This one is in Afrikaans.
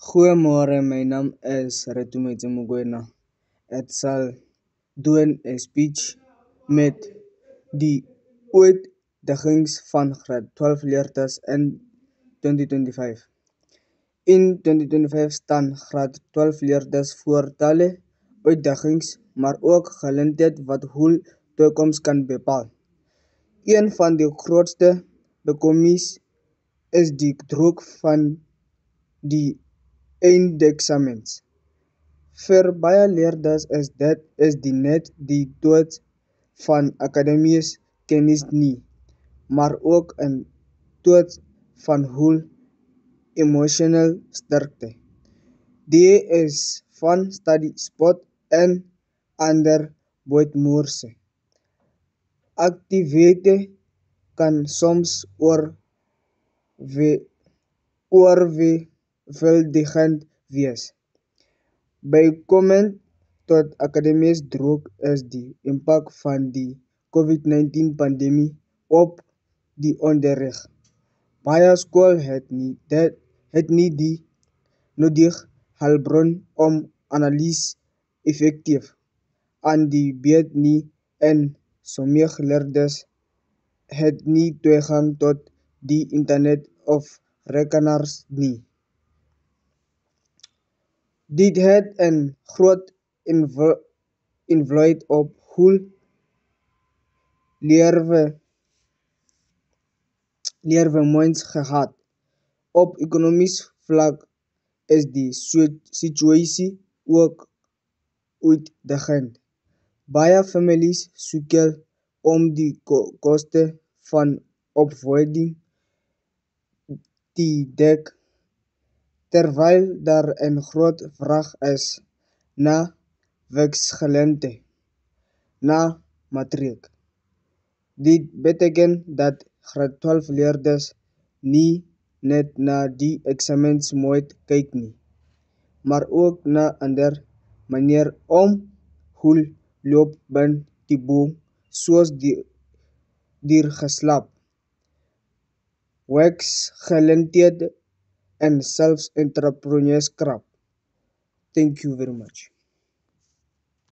Goeiemôre, my naam is Retumetse Mokoena. Ek sal doen 'n speech met die uitdagings van graad 12 leerders in 2025. In 2025 staan graad 12 leerders voor talle uitdagings, maar ook geleenthede wat hul toekoms kan bepaal. Een van die grootste bekommernis is die druk van die eindeksamens. Vir baie leerders is dit net die toets van akademiese kennis nie, maar ook 'n toets van hul emosionele sterkte. Die is van studie, sport en ander buitemuurse aktiwiteite kan soms oorweldigend wees. Bykomend tot akademiese druk is die impak van die COVID-19 pandemie op die onderrig. Baie skole het nie die nodige hulpbron om analise effektief aan die bied nie en sommige leerders het nie toegang tot die internet of rekenaars nie. Dit het 'n groot invloed op hul leervermoëns gehad. Op ekonomiese vlak is die situasie ook uitdagend. Baie families sukkel om die koste van opvoeding te dek, terwyl daar 'n groot vraag is na werksgeleenthede na matriek. Dit beteken dat graad 12 leerders nie net na die eksamens moet kyk nie, maar ook na ander maniere om hul loopbaan te bou, soos die geslaag, werksgeleenthede en selfs entrepreneurskap. Thank you very much.